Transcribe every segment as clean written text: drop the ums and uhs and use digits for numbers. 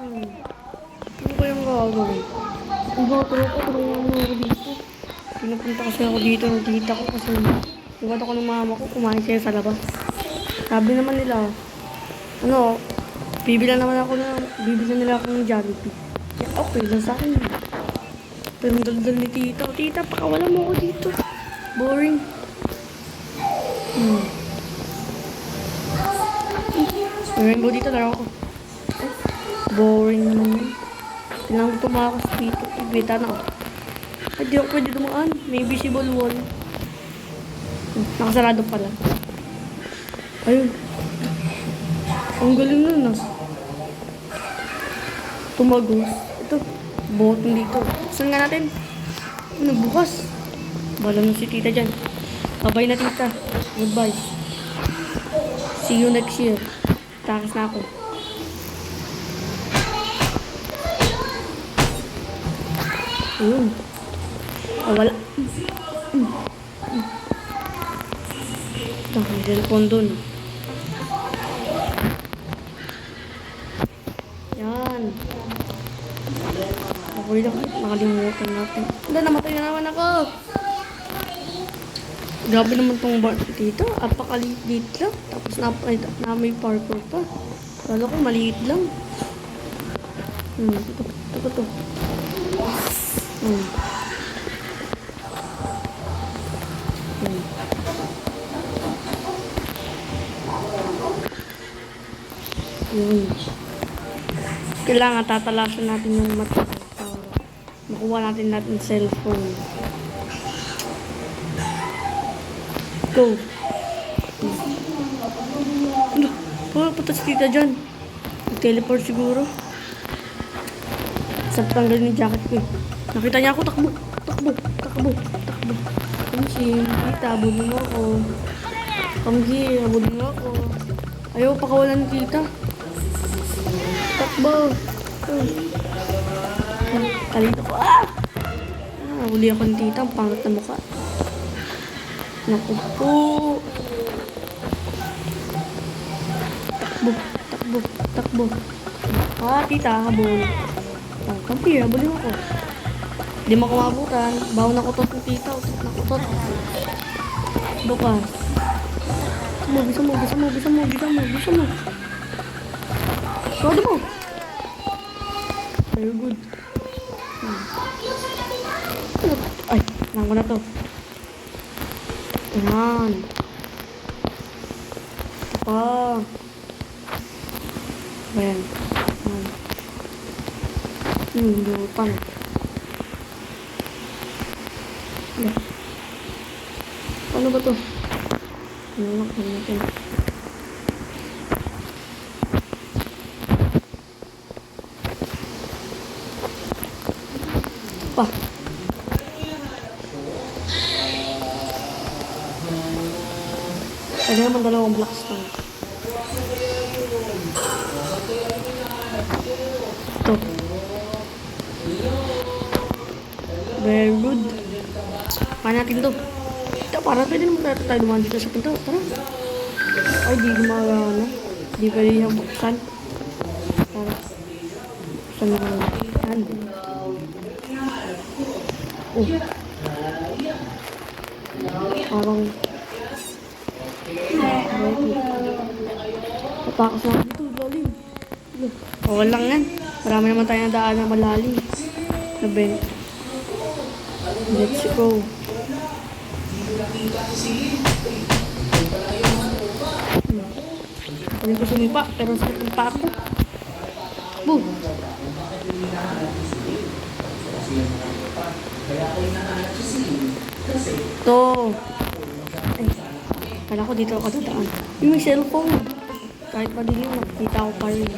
Ano kayang gagawin? Ang bata ko, tulungan mo ako dito. Pinapunta kasi ako dito ng tita ko kasi iwan ako ng mama ko, kumain siya sa labas. Sabi naman nila, ano, bibila nila ako ng Jollibee. Kaya okay lang sa akin. Pero ang daldal ni tita. Tita, pakawala mo ako dito. Boring. Rainbow dito, laro ko. Boring naman yun. Kailangan ko tumakas dito. Igbita na ako. Ay, di ako pwede dumaan. May visible wall. Nakasarado pala. Ayun. Ang galing nun ah. Tumagos. Ito. Botong dito. Saan nga natin? Ano, bukas. Bala na si tita dyan. Bye-bye na tita. Goodbye. See you next year. Takas na ako. Ayun. Oh, wala. Ito, may cellphone dun. Yan. Okay lang. Nakalimutan natin. Hindi, namatay na naman ako. Grabe naman tong bar dito. Apakaliit lang. Tapos na may parkour pa. Kala ko maliit lang. Ito. Yun. Kailangan tatalasan natin yung mata para makuha natin cellphone. Go. Ano? Punta si tita dyan. Teleport siguro. Sa tanggal ni jacket ko eh. Nakita niya ako, takbo. Kamsi, tita, abulin mo ako. Kamsi, abulin mo ako. Ayaw, pakawalan ni tita. Takbo. Kalito ko. Huli ako ni tita. Ang pangat na mukha. Naku po. Takbo. Tita, habol. Kampi, habulin mo ako. Hindi mo kumabutan. Bawa na kutot ng tita. Nakutot. Bukas. Bisa mo. Todo mo. Very good. Ay, nangko na to. Yan. Ito pa. Ayan. Lupan. Ano ba to? Ano natin? Pa. Pwede naman dalawang blocks lang. Ito. Very good. Paano natin to? Ito, para pwede naman tayo dumaan dito sa pinto. Tara. Ay, di gumagana. Di pwede niyang buksan. Tara. Buksan na lang. Yan. Parang tatakos na dito, lalim. Okay lang yan. Marami naman tayo na daan na malalim. Na bent. Let's go. Pwede ko sumipa, pero sakit ng pa ako. Boom! Ito. Ay, kala ko dito ako dadaan. Yung may cellphone. Kahit madilim, nakikita ko pa rin.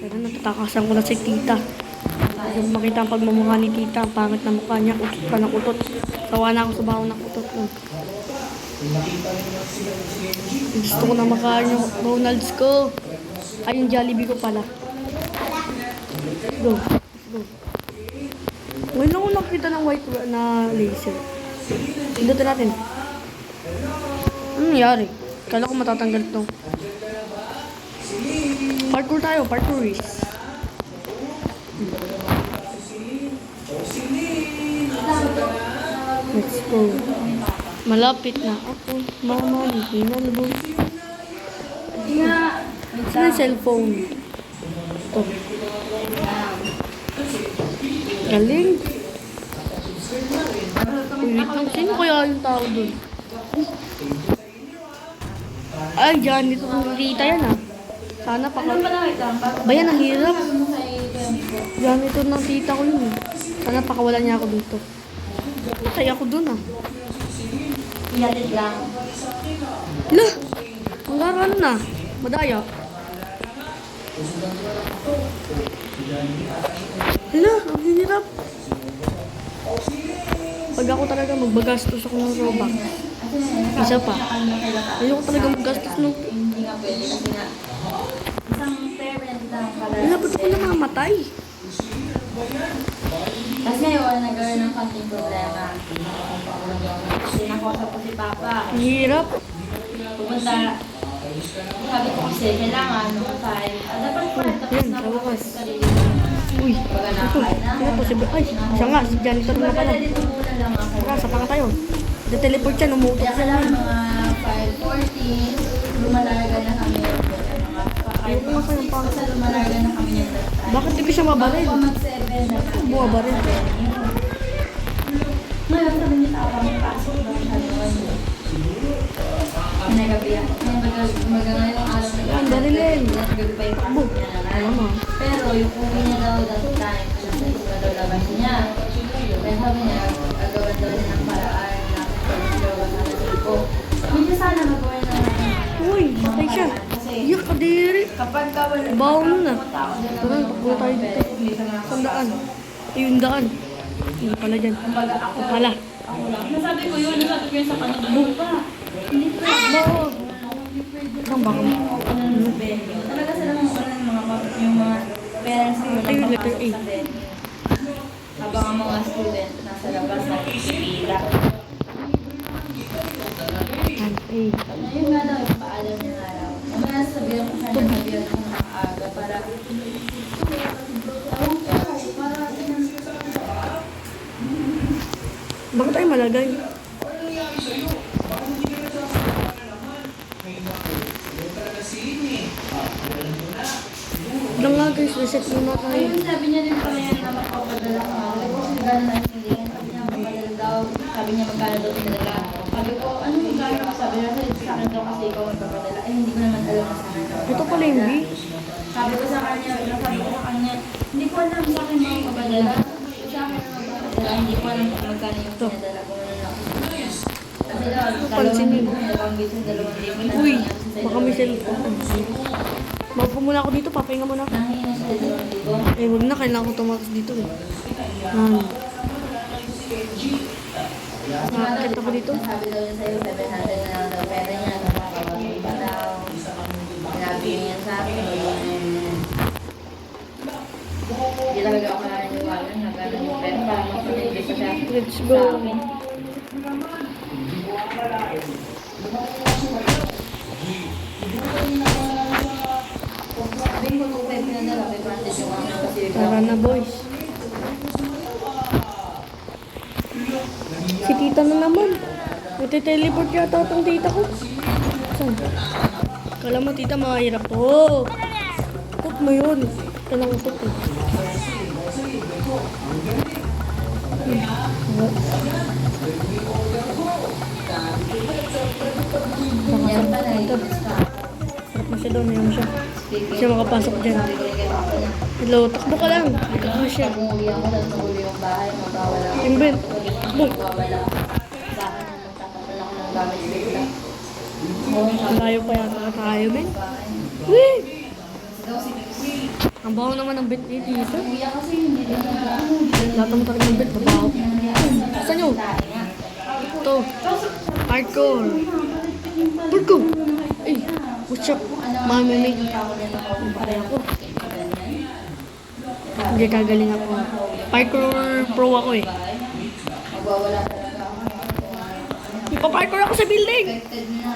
Pero natatakasan ko na si tita. Kung makita ang pagmamukha ni tita, ang pangit na mukha niya, utot pa ng utot. Sawa na ako sa baho ng utot. Gusto ko na makain yung Ronald's ko. Ay, yung Jollibee ko pala. Go. Ngayon lang ako nakita ng white na laser. Pindutin natin. Ano nangyari? Kala ko matatanggal ito. Parkour tayo, parkour race. Oh, malapit na ako. Mama, hinalbo. Saan yung cellphone? Ito. Galing. Wait lang, sino kaya yung tao dun? Ay, dyan, dito kong tita yan ah. Sana pa Bayan, ang hirap. Dyan, ito ng tita ko yun eh. Sana pakawalan niya ako dito. Patay ako dun ah. Ihatid lang. Lah! Ang na. Madaya. Hala, ang hirap. Pag ako talaga magbagastos ako ng robak. Isa pa. Ayoko talaga maggastos no. Hindi nga pwede kasi nga isang parent lang pala. Wala, ba't ako namamatay? Kasi ngayon, nagkaroon ng konting problema. Kasi nakusap ko si Papa. Ang hirap. Pumunta. Sabi ko kasi, kailangan noong 5. Dapat 5. Tapos Yan, na sa wakas. sarili ko. Uy, ito. Ito po si... Ay, siya nga. Si janitor na pala. Dito muna lang ako. Tara, sapa ka tayo. De-teleport siya, umutot Kaya siya. kailangan mga 5:40, lumalaga na kami. Ayoko nga sa'yo pa. Basta lumalaga na kami yung Bakit di ko siya mabaril? Bago mag-7 na kami. Bumabaril. Ngayon, sabi niya tao kami pasok ng haluan. Nagabi yan. Ngayong araw na Yan, barilin. Nagabi pa yung pasok niya na Ano? Pero yung uwi niya daw that time, nasa isla daw labas niya. Kaya sabi niya, agawan daw niya ng paraan na pag-gawa sa ko. Hindi sana magawa niya ng Uy, patay siya. Iyak, kadiri. kapag wala Bawo mo na. tao dyan, Tara, takbo tayo dito. Sandaan. Ayun, daan. Hindi pala dyan. kumbaga ako Pala. nasabi ko yun sa kanila. Buka. Hindi pwede. Bawo. Ang baka mo. Talaga sila yung mga parents ko Ayun, letter A. habang ang mga student nasa labas na pipila. Yan, eh. Ayun nga daw, yung paalam niya nga raw. Mamaya sabihan ko siya na sabihan ko ng aga para tawang ko, para Bakit tayo malagay? Lang nga guys, reset muna tayo. ayun, sabi niya din pala yan na makapadala ka. Sabi ko, kasi gano'n na intindihan. Sabi niya, makapadala daw. Sabi niya, magkano daw pinadala. Sabi ko, ano magkano? Sabi niya, sa akin daw kasi ikaw magpapadala. Ay, hindi ko naman alam na sa akin daw. Ito pala yung B. Sabi ko sa kanya, sabi ko sa kanya, hindi ko alam sa akin mga magpapadala. Sa akin na magpapadala, hindi ko alam kung magkano yung pinadala ko. Kasi daw, Pansinin. dalawang bisis, 2,000. Uy, baka may cellphone. Maupo muna ako dito, papahinga muna ako. Nangina siya 2,000. Eh, wag na, kailangan ko tumakas dito eh. Yan. Nakakit ako dito. Sabi daw niya sa'yo, 700 na lang daw pera niya. Nakakawin pa daw. Sinabi niya sa akin. Hindi talaga ako naniniwala na gano'n yung pera. Parang masunod pa siya Let's sa go. akin. Sabi ko, kung pwede pinadala, may advantage yung akin kasi Tara na boys. Si tita na naman. Nagte-teleport yata itong tita ko. Saan? Kala mo tita, mahirap to. Utot mo yun. Ito lang utot eh. yan pa na ito. Sarap na siya doon. Ayun siya. Hindi siya makapasok dyan. Sabi ko rin kay Papa niya. Hello, takbo ka lang. Hindi ka siya. Pag umuwi ako, tapos nahuli yung bahay, magkawala ako. Yung Ben. Takbo. Magkawala ako. Sa akin na magtatapon ako ng gamit bigla. Malayo pa yata tayo, Ben. Bahay. Wait! Daw si Ang baho naman ng bed ni tita. Kuya kasi hindi din ako. Lahat naman talaga ng bed, mabaho. Saan nyo? Ito. Hardcore. Hardcore! Ay, what's up? Mami, may pare ako. Hindi kagaling ako. Parkour pro ako eh. Magwawala talaga ako. Ipa-parkour ako sa building! Expected na.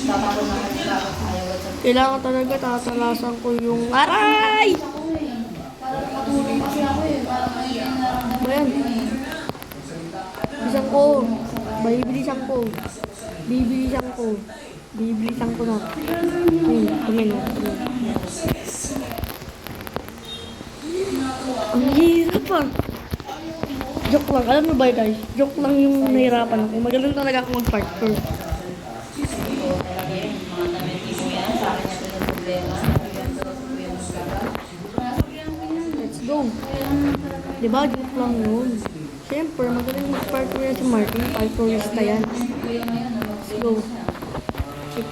Tatapon naman yung gamit sa ayaw. Kailangan talaga tatalasan ko yung aray! Parang nakatulong kasi ako eh. Parang may naramdaman Bayan. ko eh. Isang ko. Sa Bibilisan ko. Bibilisan ko. Bibilisan ko na. Ayun, tumino. Ang hirap ah. Joke lang. Alam mo ba guys? Joke lang yung nahirapan ako. Magaling talaga ako mag-parkour. Let's go. Diba? Joke lang yun. Siyempre, magaling mag-parkour yan si Martin. Parkourista yan. Let's go.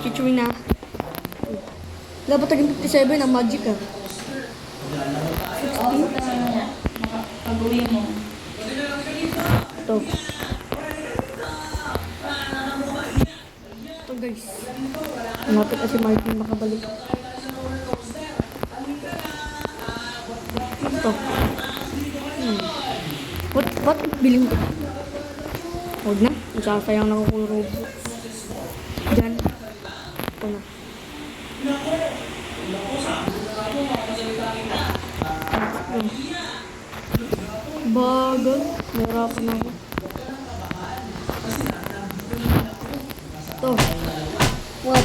Chichoy na. Dapat taging 57 ang magic ah. 16. Pag-uwi mo. Ito. Ito guys. Malapit na si Martin makabalik. Ito. Ba't biling ko? Huwag na. Masasayang lang ako ng Roblox. Diyan. Ito na. Bagal. Nahirapan ako. Ito. What?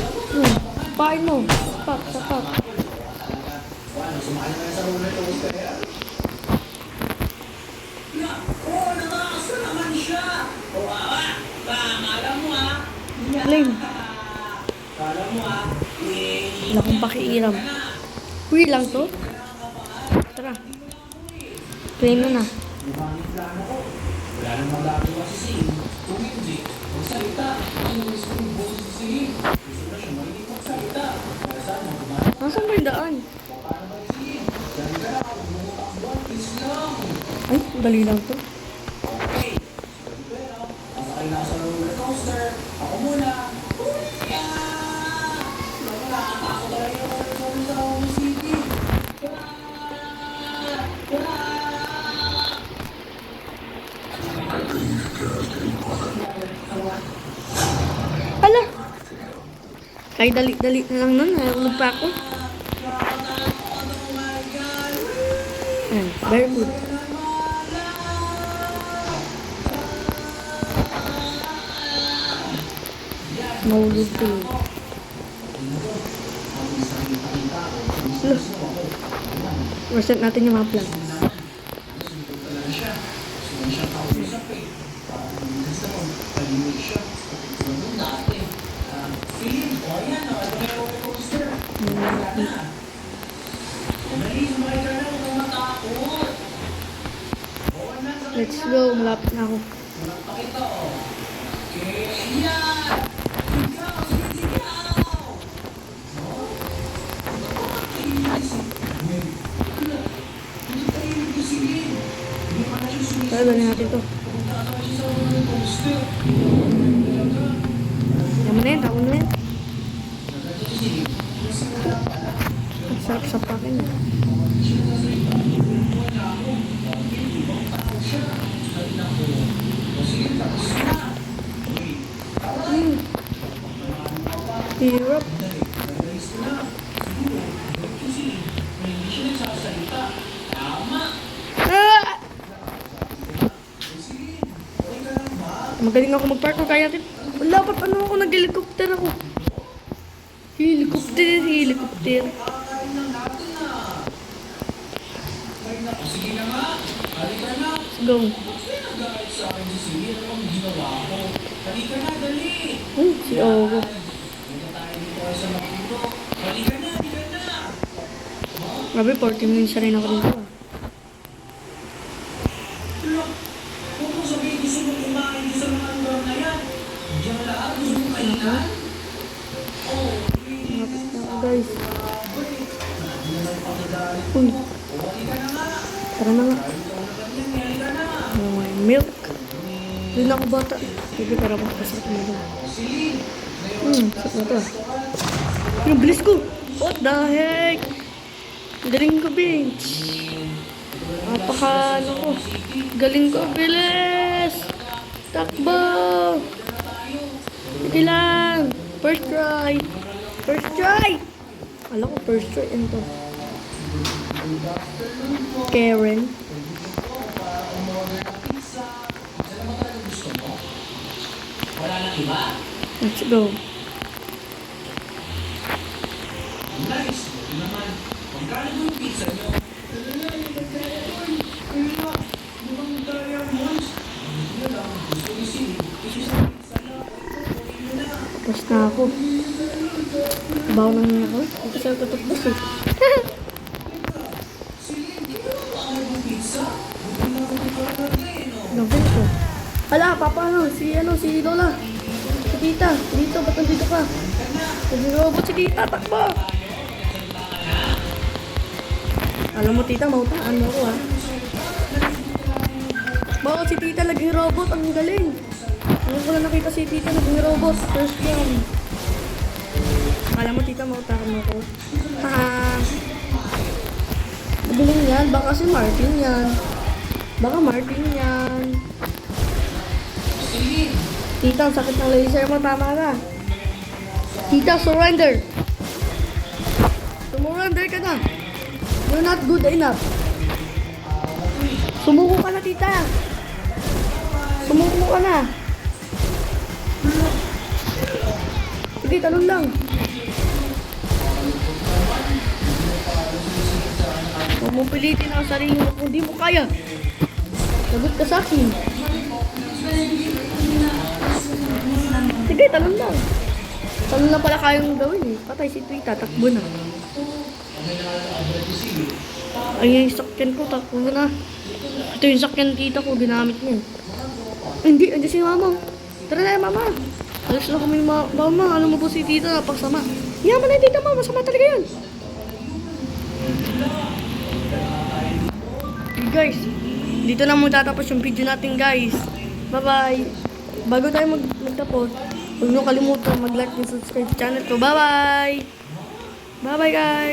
Pain mo. Sapak, sapak. Flame. Wala akong pakiiram. Free lang to. Tara. Flame mo na. Nasaan ba yung daan? Ay, dali lang to. Hala! Kahit dali-dali na lang nun. Nahulog pa ako. Ayan, very good. Nahulog ko yun. Reset natin yung mga plants. Let's go, malapit na ako. Tara, dali natin to. Yaman na yun, tawon na yun. Ang sarap sa pakin. Hirap. Magaling ako mag-parkour kaya natin. Wala pa paano ako nag-helicopter ako. Helicopter. Let's go. Si Ogo. Grabe, 40 minutes na rin ako dito. Guys. Uy. Tara na nga. Oh, may milk. Doon ako bata. Sige, para magpasakit na doon. Sakit na to ah. Yung bilis ko. What the heck? Galing ko, bitch. Napaka, ano ko. Galing ko, bilis. Takbo. Sige lang. First try. First try. Alam ko, first try. Ano to? Karen. Let's go. Tapos na ako. Bawa na nga ako. Ito sa'yo katapos eh. Gawin ko. Hala, papa si Lola. Si tita, dito, ba't nandito ka? Nag-robot si tita, takbo! Alam mo tita, mautaan mo ako ha. Bakit si tita naging robot? Ang galing. Ano ko lang nakita si tita naging robot. First time. Alam mo tita, mautaan mo ako. Ha. Galing yan. Baka si Martin yan. Baka Martin yan. Tita, ang sakit ng laser mo. Tama na. Tita, surrender. Surrender ka na. You're not good enough. Sumuko ka na, tita. Sumuko ka na. Sige, talon lang. Huwag mo pilitin ang sarili mo kung di mo kaya. Sagot ka sa akin. Sige, talon lang. Talon lang pala kayang gawin eh. Patay si tita, takbo na. Ay, yung sakyan ko, takbo na. Ito yung sakyan tita ko, ginamit niya. Hindi si mama. Tara na, mama. Alas na kami, mama. Alam mo po si tita, napaksama. Yaman na tita, mama. Masama talaga yun. Okay, guys. Dito na muna tatapos yung video natin, guys. Bye-bye. Bago tayo magtapos, huwag nyo kalimutan mag-like and subscribe sa channel ko. Bye-bye. Bye-bye, guys.